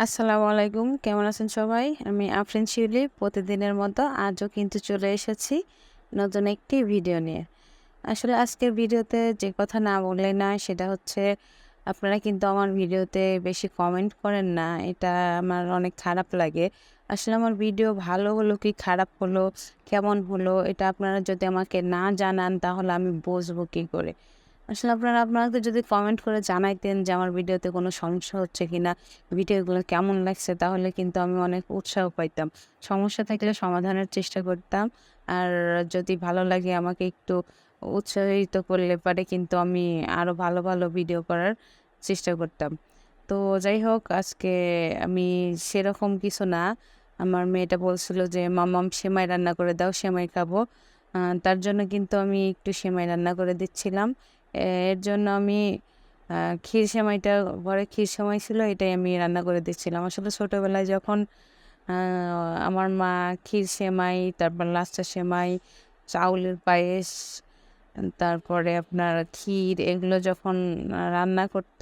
আসসালামু আলাইকুম, কেমন আছেন সবাই? আমি আফরিন শিউলি প্রতিদিনের মতো আজও কিন্তু চলে এসেছি নতুন একটি ভিডিও নিয়ে। আসলে আজকের ভিডিওতে যে কথা না বললে নয় সেটা হচ্ছে আপনারা কিন্তু আমার ভিডিওতে বেশি কমেন্ট করেন না। এটা আমার অনেক খারাপ লাগে। আসলে আমার ভিডিও ভালো হলো কি খারাপ হলো, কেমন হলো এটা আপনারা যদি আমাকে না জানান তাহলে আমি বুঝবো কী করে? আসলে আপনারা যদি কমেন্ট করে জানাইতেন যে আমার ভিডিওতে কোনো সমস্যা হচ্ছে কিনা, ভিডিওগুলো কেমন লাগছে তাহলে কিন্তু আমি অনেক উৎসাহ পাইতাম। সমস্যা থাকলে সমাধানের চেষ্টা করতাম। আর যদি ভালো লাগে আমাকে একটু উৎসাহিত করলে পারে কিন্তু আমি আরো ভালো, ভালো ভিডিও করার চেষ্টা করতাম। তো যাই হোক আজকে আমি সেরকম কিছু না। আমার মেয়েটা বলছিল যে, "মাম্মাম সেমাই রান্না করে দাও, সেমাই খাবো।" তার জন্য কিন্তু আমি একটু সেমাই রান্না করে দিচ্ছিলাম। এর জন্য আমি আ ক্ষীর সেমাইটা ঘরে ক্ষীর সেমাই ছিল এটাই আমি রান্না করে দিচ্ছিলাম। আসলে ছোটবেলায় যখন আ আমার মা ক্ষীর সেমাই, তারপর লাচ্ছা সেমাই, চাউলের পায়েস, তারপরে আপনার ক্ষীর এগুলো যখন রান্না করত,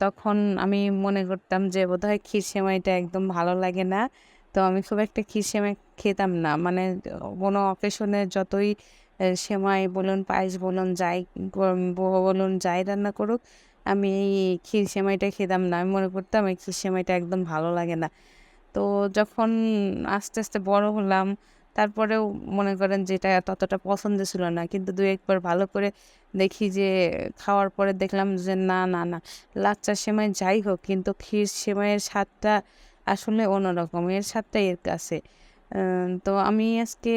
তখন আমি মনে করতাম যে বোধহয় ক্ষীর সেমাইটা একদম ভালো লাগে না। তো আমি খুব একটা ক্ষীর সেমাই খেতাম না। মানে কোনো অকেশনে যতই সেমাই বলুন, পায়েস বলুন, যাই বলুন, যাই রান্না করুক, আমি এই ক্ষীর সেমাইটা খেতাম না। আমি মনে করতাম এই ক্ষীর সেমাইটা একদম ভালো লাগে না। তো যখন আস্তে, আস্তে বড় হলাম, তারপরেও মনে করেন যে এটা ততটা পছন্দ ছিল না। কিন্তু ২-১ বার ভালো করে দেখি যে খাওয়ার পরে দেখলাম যে না, না, না, লাচ্ছা সেমাই যাই হোক কিন্তু ক্ষীর সেমাইয়ের স্বাদটা আসলে অন্যরকম। এর স্বাদটা এর কাছে। তো আমি আজকে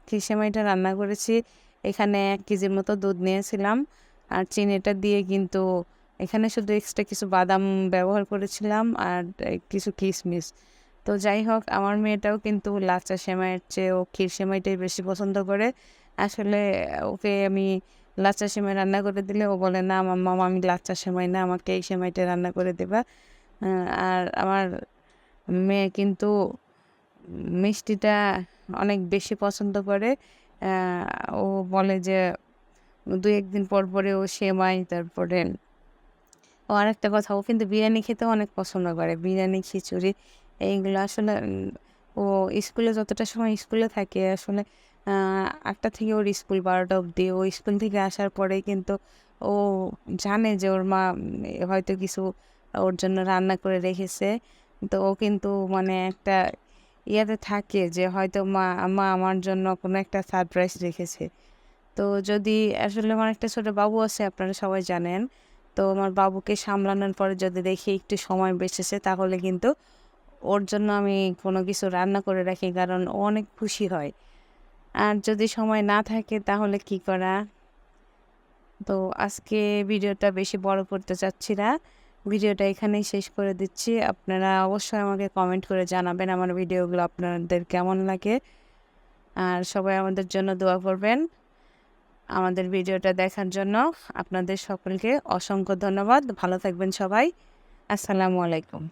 ক্ষীর সেমাইটা রান্না করেছি। এখানে ১ কেজির মতো দুধ নিয়েছিলাম। আর চিনিটা দিয়ে কিন্তু এখানে শুধু এক্সট্রা কিছু বাদাম ব্যবহার করেছিলাম আর কিছু কিশমিশ। তো যাই হোক আমার মেয়েটাও কিন্তু লাচ্ছা সেমাইয়ের চেয়েও ক্ষীর সেমাইটাই বেশি পছন্দ করে। আসলে ওকে আমি লাচ্ছা সেমাই রান্না করে দিলে ও বলে, "না মাম্মা আমি লাচ্ছা সেমাই না, আমাকে এই সেমাইটা রান্না করে দিবা।" আ আর আমার মেয়ে কিন্তু মিষ্টিটা অনেক বেশি পছন্দ করে। আ ও বলে যে ২-১ দিন পর, পরে ও সেমাই তারপরে ও আরেকটা কথা ও কিন্তু বিরিয়ানি খেতেও অনেক পছন্দ করে। বিরিয়ানি, খিচুড়ি এইগুলো আসলে ও স্কুলে যতটা সময় স্কুলে থাকে আসলে আ ৮টা থেকে ওর স্কুল ১২টা অবধি। ও স্কুল থেকে আসার পরেই কিন্তু ও জানে যে ওর মা হয়তো কিছু ওর জন্য রান্না করে রেখেছে। তো ও কিন্তু মানে একটা ইয়াতে থাকে যে হয়তো মা আমার জন্য কোনো একটা সারপ্রাইজ রেখেছে। তো যদি আসলে আমার একটা ছোট বাবু আছে আপনারা সবাই জানেন। তো আমার বাবুকে সামলানোর পরে যদি দেখি একটু সময় বেঁচেছে তাহলে কিন্তু ওর জন্য আমি কোনো কিছু রান্না করে রাখি কারণ ও অনেক খুশি হয়। আর যদি সময় না থাকে তাহলে কি করা? তো আজকে ভিডিওটা বেশি বড় করতে চাচ্ছি না। ভিডিওটা এখানেই শেষ করে দিচ্ছি। আপনারা অবশ্যই আমাকে কমেন্ট করে জানাবেন আমার ভিডিওগুলো আপনাদের কেমন লাগে। আর সবাই আমাদের জন্য দোয়া করবেন। আমাদের ভিডিওটা দেখার জন্য আপনাদের সকলকে অসংখ্য ধন্যবাদ। ভালো থাকবেন সবাই। আসসালামু আলাইকুম।